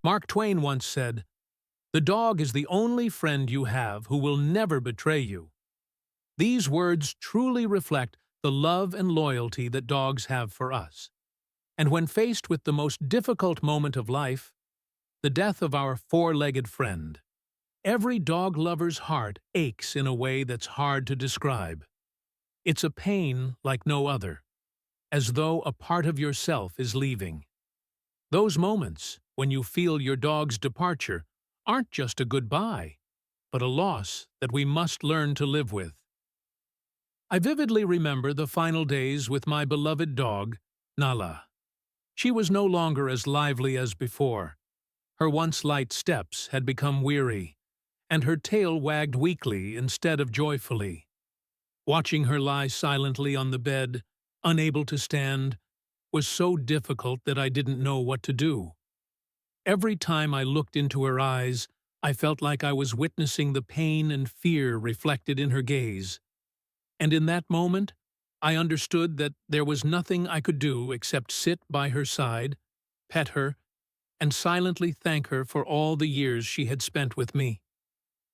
Mark Twain once said, "The dog is the only friend you have who will never betray you." These words truly reflect the love and loyalty that dogs have for us. And when faced with the most difficult moment of life, the death of our four-legged friend, every dog lover's heart aches in a way that's hard to describe. It's a pain like no other, as though a part of yourself is leaving. Those moments, when you feel your dog's departure, aren't just a goodbye, but a loss that we must learn to live with. I vividly remember the final days with my beloved dog, Nala. She was no longer as lively as before. Her once light steps had become weary, and her tail wagged weakly instead of joyfully. Watching her lie silently on the bed, unable to stand, was so difficult that I didn't know what to do. Every time I looked into her eyes, I felt like I was witnessing the pain and fear reflected in her gaze. And in that moment, I understood that there was nothing I could do except sit by her side, pet her, and silently thank her for all the years she had spent with me.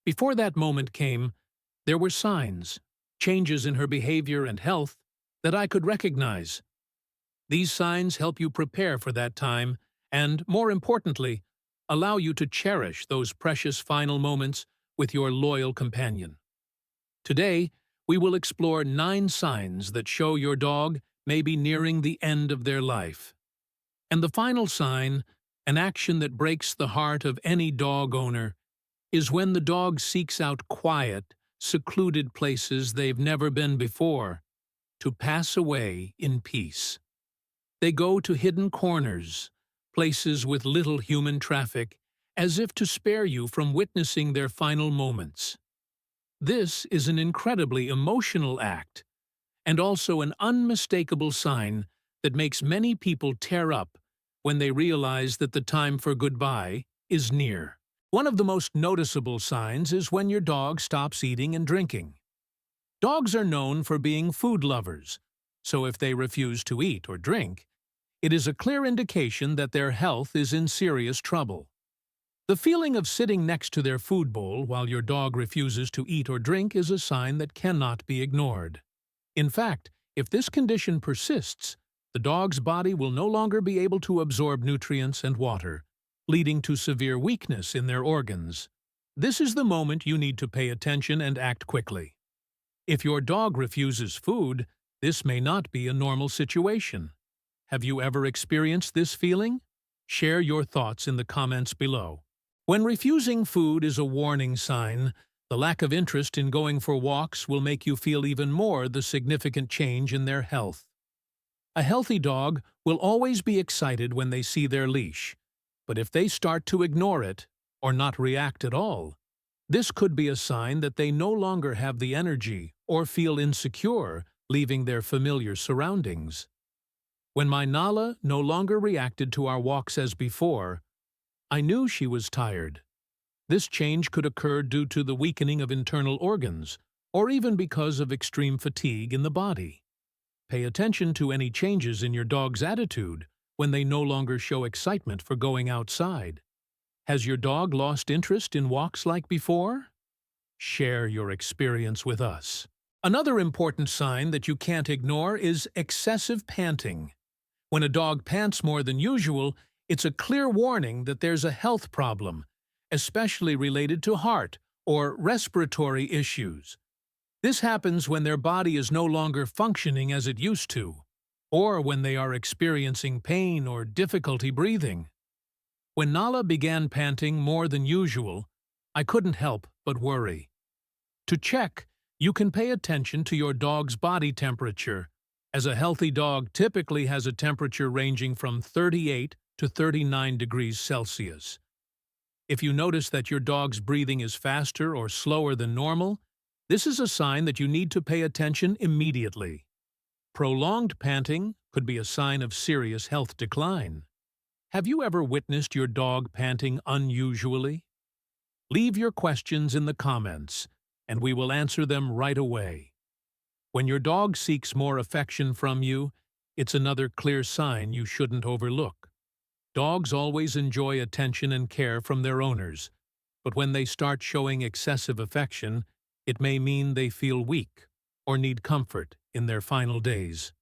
Before that moment came, there were signs, changes in her behavior and health, that I could recognize. These signs help you prepare for that time and, more importantly, allow you to cherish those precious final moments with your loyal companion. Today, we will explore 9 signs that show your dog may be nearing the end of their life. And the final sign, an action that breaks the heart of any dog owner, is when the dog seeks out quiet, secluded places they've never been before, to pass away in peace. They go to hidden corners, places with little human traffic, as if to spare you from witnessing their final moments. This is an incredibly emotional act, and also an unmistakable sign that makes many people tear up when they realize that the time for goodbye is near. One of the most noticeable signs is when your dog stops eating and drinking. Dogs are known for being food lovers, so if they refuse to eat or drink, it is a clear indication that their health is in serious trouble. The feeling of sitting next to their food bowl while your dog refuses to eat or drink is a sign that cannot be ignored. In fact, if this condition persists, the dog's body will no longer be able to absorb nutrients and water, leading to severe weakness in their organs. This is the moment you need to pay attention and act quickly. If your dog refuses food, this may not be a normal situation. Have you ever experienced this feeling? Share your thoughts in the comments below. When refusing food is a warning sign, the lack of interest in going for walks will make you feel even more the significant change in their health. A healthy dog will always be excited when they see their leash, but if they start to ignore it or not react at all, this could be a sign that they no longer have the energy or feel insecure leaving their familiar surroundings. When my Nala no longer reacted to our walks as before, I knew she was tired. This change could occur due to the weakening of internal organs, or even because of extreme fatigue in the body. Pay attention to any changes in your dog's attitude when they no longer show excitement for going outside. Has your dog lost interest in walks like before? Share your experience with us. Another important sign that you can't ignore is excessive panting. When a dog pants more than usual, it's a clear warning that there's a health problem, especially related to heart or respiratory issues. This happens when their body is no longer functioning as it used to, or when they are experiencing pain or difficulty breathing. When Nala began panting more than usual, I couldn't help but worry. To check, you can pay attention to your dog's body temperature, as a healthy dog typically has a temperature ranging from 38 to 39 degrees Celsius. If you notice that your dog's breathing is faster or slower than normal, this is a sign that you need to pay attention immediately. Prolonged panting could be a sign of serious health decline. Have you ever witnessed your dog panting unusually? Leave your questions in the comments, and we will answer them right away. When your dog seeks more affection from you, it's another clear sign you shouldn't overlook. Dogs always enjoy attention and care from their owners, but when they start showing excessive affection, it may mean they feel weak or need comfort in their final days.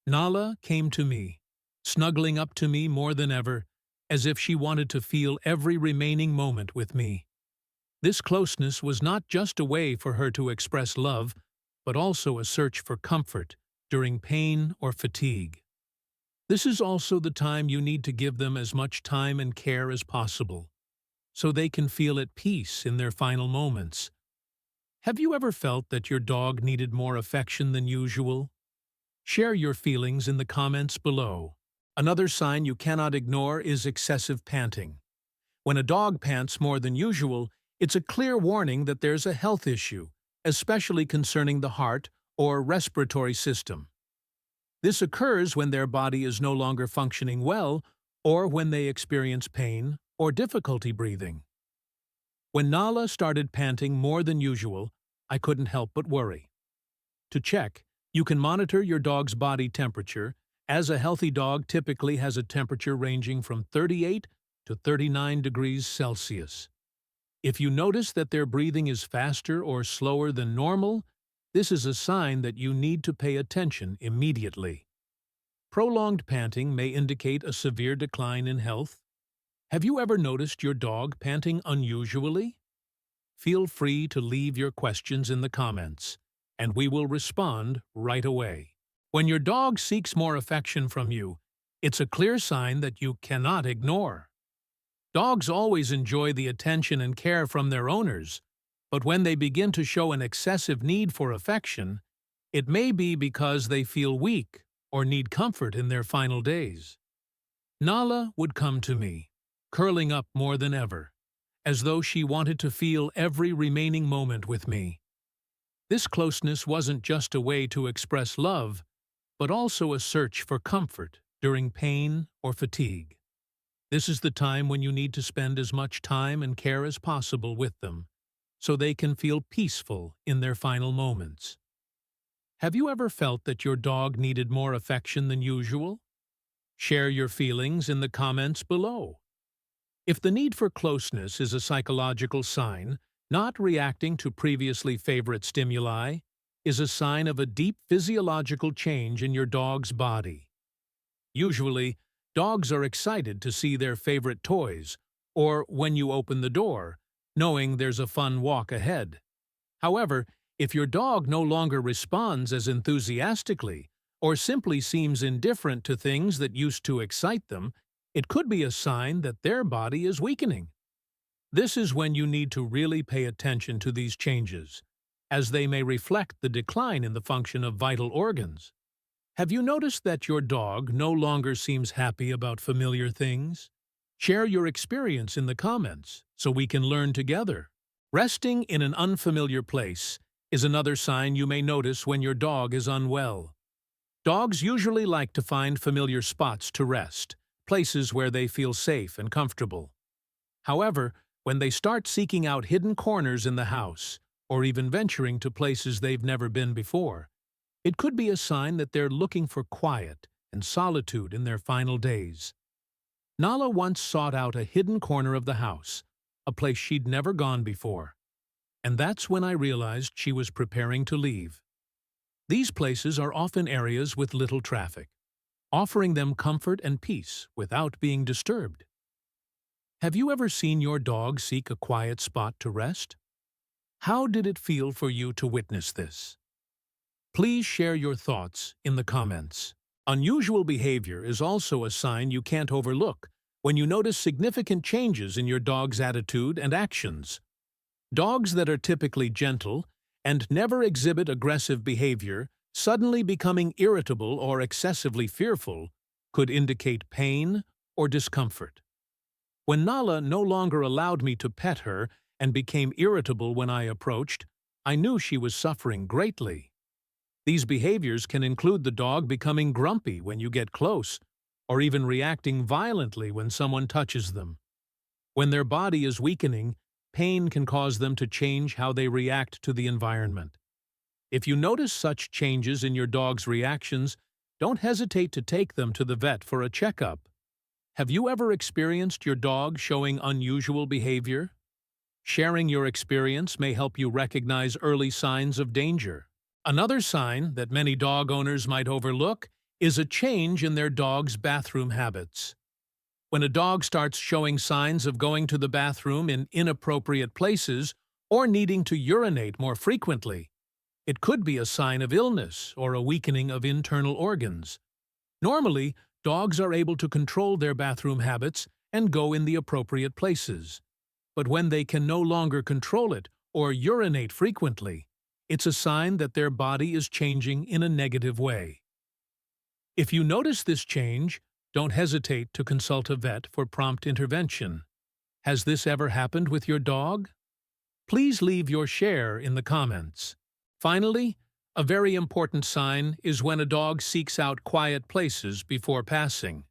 Nala came to me, snuggling up to me more than ever, as if she wanted to feel every remaining moment with me. This closeness was not just a way for her to express love, but also a search for comfort during pain or fatigue. This is also the time you need to give them as much time and care as possible, so they can feel at peace in their final moments. Have you ever felt that your dog needed more affection than usual? Share your feelings in the comments below. Another sign you cannot ignore is excessive panting. When a dog pants more than usual, it's a clear warning that there's a health issue, especially concerning the heart or respiratory system. This occurs when their body is no longer functioning well or when they experience pain or difficulty breathing. When Nala started panting more than usual, I couldn't help but worry. To check, you can monitor your dog's body temperature, as a healthy dog typically has a temperature ranging from 38 to 39 degrees Celsius. If you notice that their breathing is faster or slower than normal, this is a sign that you need to pay attention immediately. Prolonged panting may indicate a severe decline in health. Have you ever noticed your dog panting unusually? Feel free to leave your questions in the comments, and we will respond right away. When your dog seeks more affection from you, it's a clear sign that you cannot ignore. Dogs always enjoy the attention and care from their owners, but when they begin to show an excessive need for affection, it may be because they feel weak or need comfort in their final days. Nala would come to me, curling up more than ever, as though she wanted to feel every remaining moment with me. This closeness wasn't just a way to express love, but also a search for comfort during pain or fatigue. This is the time when you need to spend as much time and care as possible with them, so they can feel peaceful in their final moments. Have you ever felt that your dog needed more affection than usual? Share your feelings in the comments below. If the need for closeness is a psychological sign, not reacting to previously favorite stimuli is a sign of a deep physiological change in your dog's body. Usually, dogs are excited to see their favorite toys, or when you open the door, knowing there's a fun walk ahead. However, if your dog no longer responds as enthusiastically or simply seems indifferent to things that used to excite them, it could be a sign that their body is weakening. This is when you need to really pay attention to these changes, as they may reflect the decline in the function of vital organs. Have you noticed that your dog no longer seems happy about familiar things? Share your experience in the comments so we can learn together. Resting in an unfamiliar place is another sign you may notice when your dog is unwell. Dogs usually like to find familiar spots to rest, places where they feel safe and comfortable. However, when they start seeking out hidden corners in the house, or even venturing to places they've never been before, it could be a sign that they're looking for quiet and solitude in their final days. Nala once sought out a hidden corner of the house, a place she'd never gone before. And that's when I realized she was preparing to leave. These places are often areas with little traffic, offering them comfort and peace without being disturbed. Have you ever seen your dog seek a quiet spot to rest? How did it feel for you to witness this? Please share your thoughts in the comments. Unusual behavior is also a sign you can't overlook when you notice significant changes in your dog's attitude and actions. Dogs that are typically gentle and never exhibit aggressive behavior suddenly becoming irritable or excessively fearful could indicate pain or discomfort. When Nala no longer allowed me to pet her and became irritable when I approached, I knew she was suffering greatly. These behaviors can include the dog becoming grumpy when you get close, or even reacting violently when someone touches them. When their body is weakening, pain can cause them to change how they react to the environment. If you notice such changes in your dog's reactions, don't hesitate to take them to the vet for a checkup. Have you ever experienced your dog showing unusual behavior? Sharing your experience may help you recognize early signs of danger. Another sign that many dog owners might overlook is a change in their dog's bathroom habits. When a dog starts showing signs of going to the bathroom in inappropriate places or needing to urinate more frequently, it could be a sign of illness or a weakening of internal organs. Normally, dogs are able to control their bathroom habits and go in the appropriate places. But when they can no longer control it or urinate frequently, it's a sign that their body is changing in a negative way. If you notice this change, don't hesitate to consult a vet for prompt intervention. Has this ever happened with your dog? Please leave your share in the comments. Finally, a very important sign is when a dog seeks out quiet places before passing.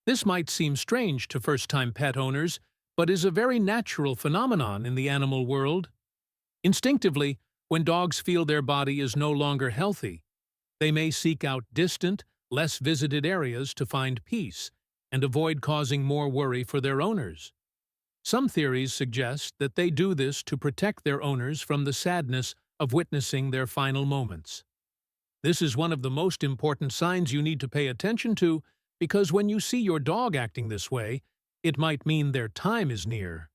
This might seem strange to first-time pet owners, but is a very natural phenomenon in the animal world. Instinctively, when dogs feel their body is no longer healthy, they may seek out distant, less visited areas to find peace and avoid causing more worry for their owners. Some theories suggest that they do this to protect their owners from the sadness of witnessing their final moments. This is one of the most important signs you need to pay attention to, because when you see your dog acting this way, it might mean their time is near.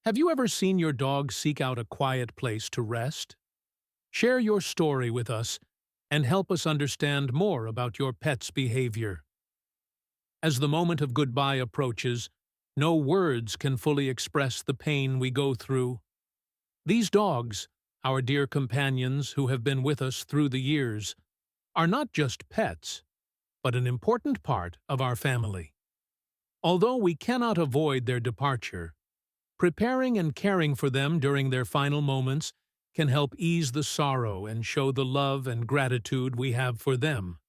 Have you ever seen your dog seek out a quiet place to rest? Share your story with us and help us understand more about your pet's behavior. As the moment of goodbye approaches, no words can fully express the pain we go through. These dogs, our dear companions who have been with us through the years, are not just pets, but an important part of our family. Although we cannot avoid their departure, preparing and caring for them during their final moments can help ease the sorrow and show the love and gratitude we have for them.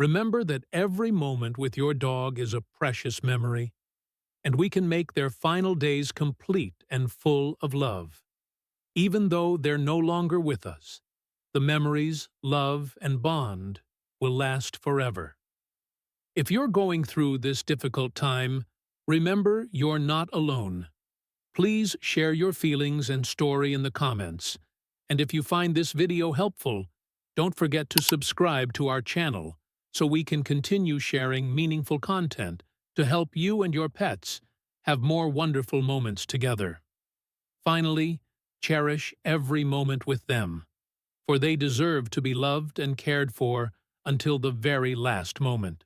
Remember that every moment with your dog is a precious memory, and we can make their final days complete and full of love. Even though they're no longer with us, the memories, love, and bond will last forever. If you're going through this difficult time, remember you're not alone. Please share your feelings and story in the comments. And if you find this video helpful, don't forget to subscribe to our channel so we can continue sharing meaningful content to help you and your pets have more wonderful moments together. Finally, cherish every moment with them, for they deserve to be loved and cared for until the very last moment.